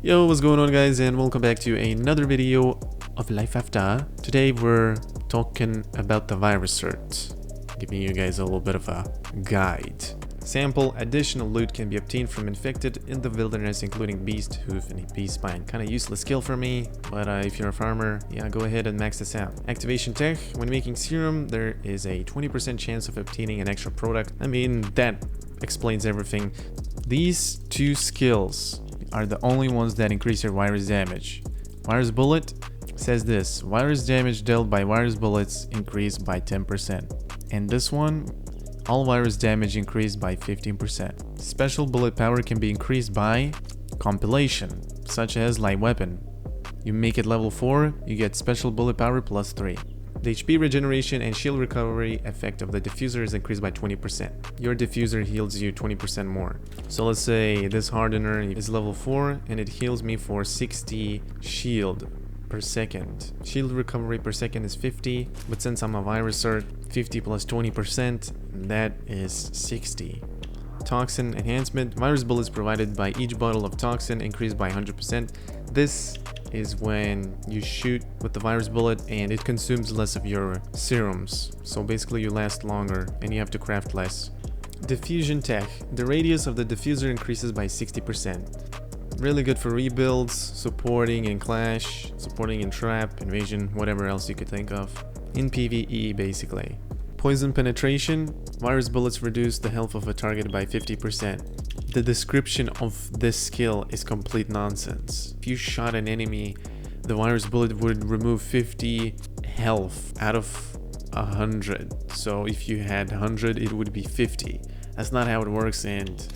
Yo, what's going on guys, and welcome back to another video of LifeAfter. Today we're talking about the virus cert, giving you guys a little bit of a guide. Sample additional loot can be obtained from infected in the wilderness, including beast hoof and beast spine. Kind of useless skill for me, but if you're a farmer, yeah, go ahead and max this out. Activation tech: when making serum, there is a 20% chance of obtaining an extra product. I mean, that explains everything. These two skills are the only ones that increase your virus damage. Virus bullet says this: virus damage dealt by virus bullets increased by 10%. And this one, all virus damage increased by 15%. Special bullet power can be increased by compilation, such as light weapon. You make it level 4, you get special bullet power plus 3. The HP regeneration and shield recovery effect of the diffuser is increased by 20%. Your diffuser heals you 20% more. So let's say this hardener is level 4 and it heals me for 60 shield per second. Shield recovery per second is 50, but since I'm a virus cert, 50 plus 20%, that is 60. Toxin enhancement: virus bullets provided by each bottle of toxin increased by 100%. This is when you shoot with the virus bullet and it consumes less of your serums, so basically you last longer and you have to craft less. Diffusion tech: the radius of the diffuser increases by 60%. Really good for rebuilds, supporting in clash, supporting in trap, invasion, whatever else you could think of. In PvE basically. Poison penetration: virus bullets reduce the health of a target by 50%. The description of this skill is complete nonsense. If you shot an enemy, the virus bullet would remove 50 health out of 100. So if you had 100, it would be 50. That's not how it works, and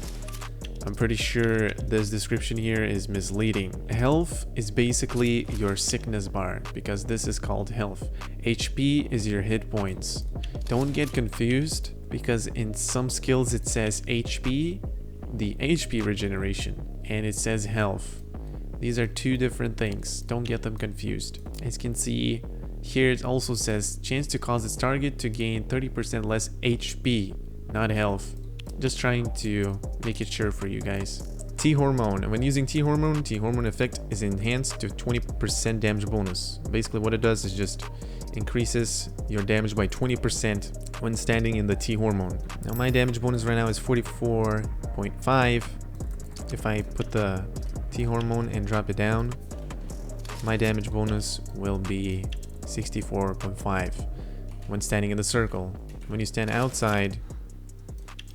I'm pretty sure this description here is misleading. Health is basically your sickness bar, because this is called health. HP is your hit points. Don't get confused, because in some skills it says HP, the HP regeneration, and it says health. These are two different things. Don't get them confused. As you can see here, it also says chance to cause its target to gain 30% less HP, not health. Just trying to make it sure for you guys. T-hormone: when using T-hormone effect is enhanced to 20% damage bonus. Basically what it does is just increases your damage by 20% when standing in the T-hormone. Now my damage bonus right now is 44.5. If I put the T-hormone and drop it down, my damage bonus will be 64.5 when standing in the circle. When you stand outside,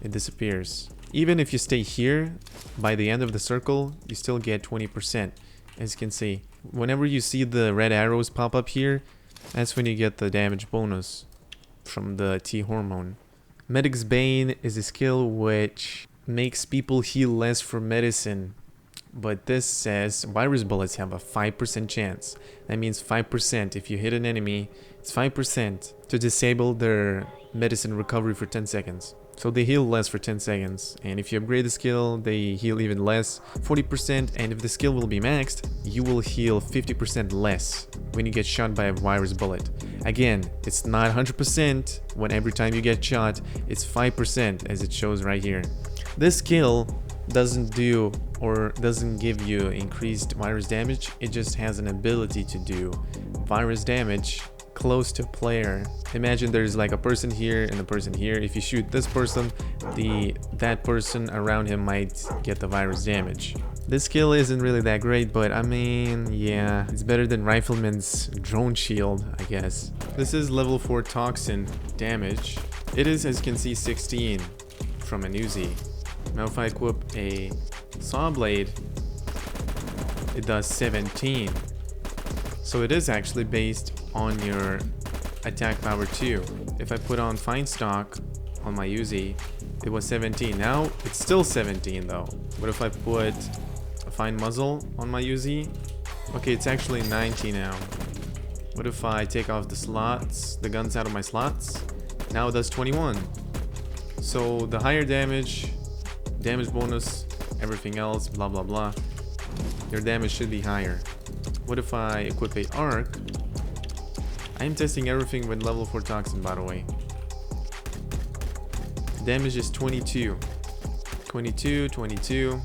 it disappears. Even if you stay here, by the end of the circle, you still get 20%. As you can see, whenever you see the red arrows pop up here, that's when you get the damage bonus from the T-hormone. Medic's Bane is a skill which makes people heal less for medicine, but this says virus bullets have a 5% chance. That means 5%. If you hit an enemy, it's 5% to disable their medicine recovery for 10 seconds. So they heal less for 10 seconds, and if you upgrade the skill, they heal even less, 40%, and if the skill will be maxed, you will heal 50% less when you get shot by a virus bullet. Again, it's not 100% when every time you get shot, it's 5% as it shows right here. This skill doesn't do or doesn't give you increased virus damage, it just has an ability to do virus damage close to player. Imagine there's like a person here and a person here. If you shoot this person, that person around him might get the virus damage. This skill isn't really that great, but I mean, yeah, it's better than Rifleman's drone shield, I guess. This is level 4 Toxin damage. It is, as you can see, 16 from an Uzi. Now if I equip a saw blade, it does 17. So it is actually based on your attack power too. If I put on fine stock on my Uzi, it was 17. Now it's still 17 though. What if I put a fine muzzle on my Uzi? Okay, it's actually 19 now. What if I take off the slots, the guns out of my slots? Now it does 21. So the higher damage bonus, everything else, blah blah blah, your damage should be higher. What if I equip a arc? I'm testing everything with level 4 Toxin, by the way. Damage is 22. 22, 22.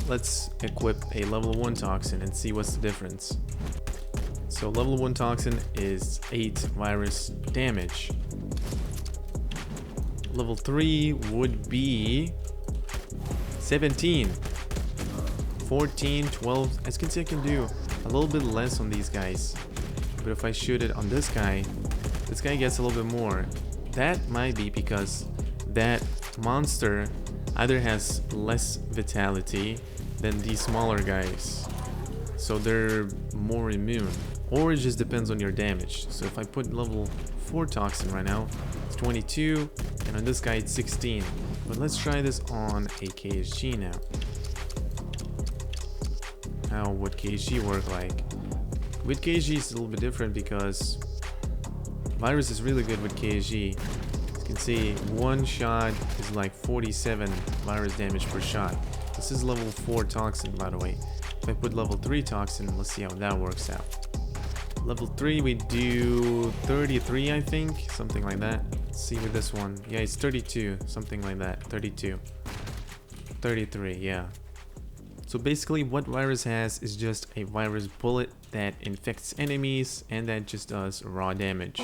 let's equip a level 1 toxin and see what's the difference. So level 1 toxin is 8 virus damage. Level 3 would be 17, 14, 12. As you can see, I can do a little bit less on these guys. But if I shoot it on this guy gets a little bit more. That might be because that monster either has less vitality than these smaller guys, so they're more immune, or it just depends on your damage. So if I put level 4 toxin right now, it's 22, and on this guy it's 16. But let's try this on a KSG now. How would KSG work like? With KSG it's a little bit different because virus is really good with KSG. As you can see, one shot is like 47 virus damage per shot. This is level 4 toxin, by the way. If I put level 3 toxin, let's see how that works out. Level 3 we do 33, I think, something like that. Let's see with this one. Yeah, it's 32, something like that. 32, 33, yeah. So basically what virus has is just a virus bullet that infects enemies and that just does raw damage.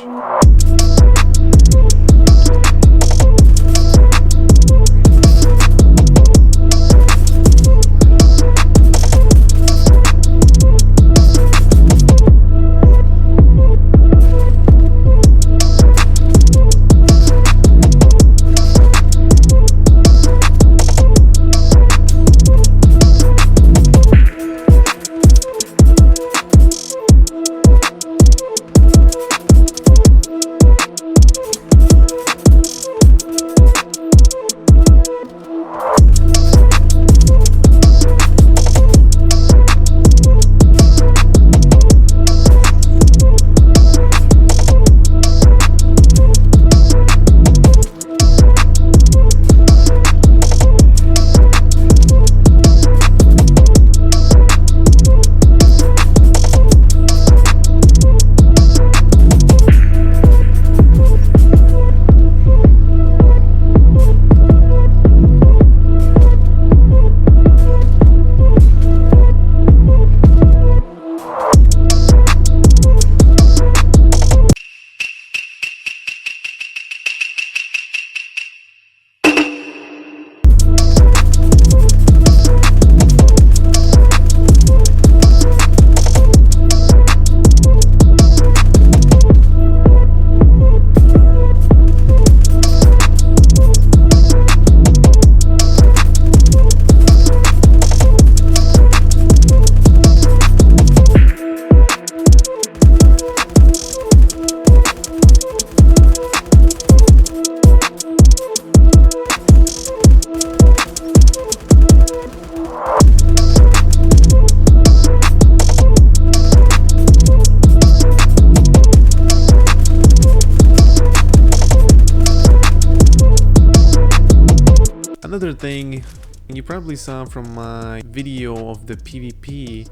Another thing you probably saw from my video of the PvP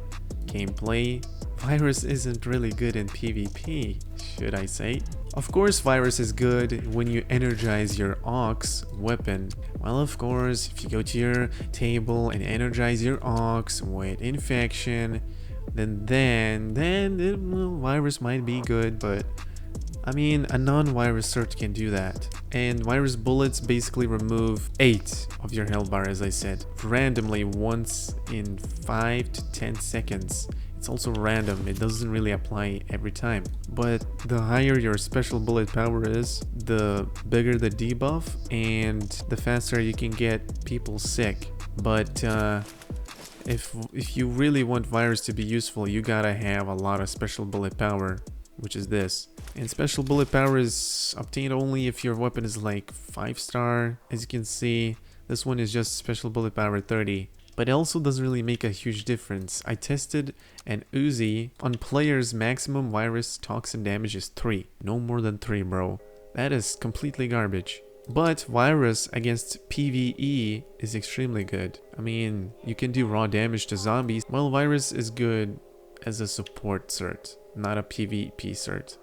gameplay, virus isn't really good in PvP, should I say. Of course virus is good when you energize your Ox weapon. Well, of course, if you go to your table and energize your Ox with infection, then virus might be good, but I mean, a non-virus cert can do that. And virus bullets basically remove 8 of your health bar, as I said, randomly once in 5 to 10 seconds. It's also random, it doesn't really apply every time. But the higher your special bullet power is, the bigger the debuff and the faster you can get people sick. But if you really want virus to be useful, you gotta have a lot of special bullet power, which is this. And special bullet power is obtained only if your weapon is like 5-star. As you can see, this one is just special bullet power 30. But it also doesn't really make a huge difference. I tested an Uzi on players' maximum virus toxin damage is 3. No more than 3, bro. That is completely garbage. But virus against PvE is extremely good. I mean, you can do raw damage to zombies. Well, virus is good as a support cert, not a PvP cert.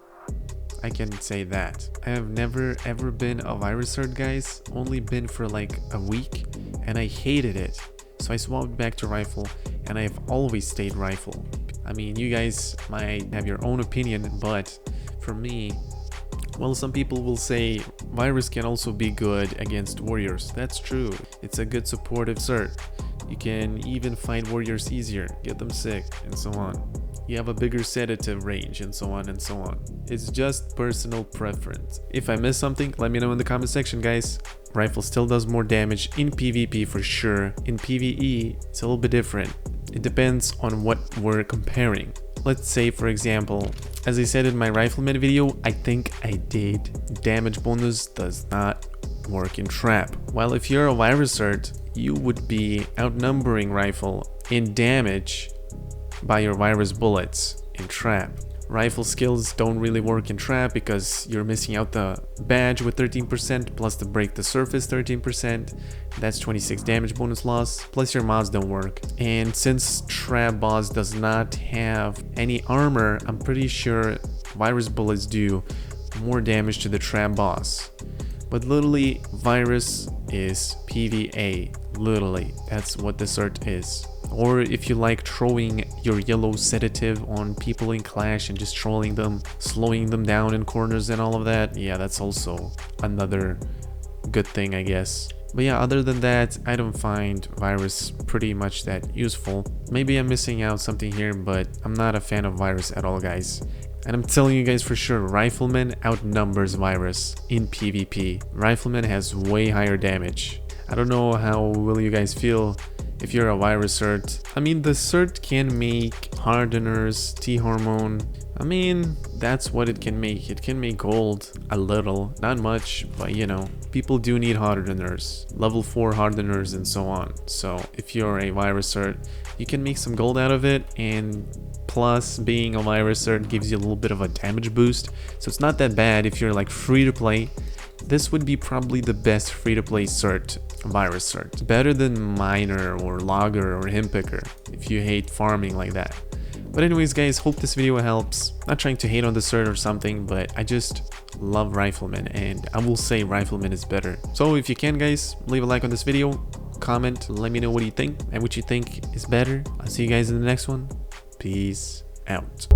I can say that. I have never ever been a virus cert, guys. Only been for like a week and I hated it. So I swapped back to rifle, and I have always stayed rifle. I mean, you guys might have your own opinion, but for me, well, some people will say virus can also be good against warriors. That's true. It's a good supportive cert. You can even find warriors easier, get them sick, and so on. You have a bigger sedative range, and so on and so on. It's just personal preference. If I missed something, let me know in the comment section, guys. Rifle still does more damage in PvP for sure. In PvE, it's a little bit different. It depends on what we're comparing. Let's say, for example, as I said in my Rifleman video, I think I did, damage bonus does not work in trap. While if you're a virus cert, you would be outnumbering rifle in damage by your virus bullets in trap. Rifle skills don't really work in trap because you're missing out the badge with 13% plus the break the surface 13%. That's 26 damage bonus loss, plus your mods don't work. And since trap boss does not have any armor, I'm pretty sure virus bullets do more damage to the trap boss. But literally, virus is PvA. Literally, that's what the cert is. Or if you like throwing your yellow sedative on people in Clash and just trolling them, slowing them down in corners and all of that, yeah, that's also another good thing, I guess. But yeah, other than that, I don't find virus pretty much that useful. Maybe I'm missing out something here, but I'm not a fan of virus at all, guys. And I'm telling you guys for sure, Rifleman outnumbers virus in PvP. Rifleman has way higher damage. I don't know how will you guys feel if you're a virus cert. I mean, the cert can make hardeners, T-hormone. I mean, that's what it can make. It can make gold a little, not much, but you know, people do need hardeners, level 4 hardeners and so on. So if you're a virus cert, you can make some gold out of it, and plus being a virus cert gives you a little bit of a damage boost. So it's not that bad if you're like free to play. This would be probably the best free-to-play cert, virus cert. Better than miner or logger or him picker if you hate farming like that. But anyways, guys, hope this video helps. Not trying to hate on the cert or something, but I just love Rifleman, and I will say Rifleman is better. So if you can, guys, leave a like on this video, comment, let me know what you think and what you think is better. I'll see you guys in the next one. Peace out.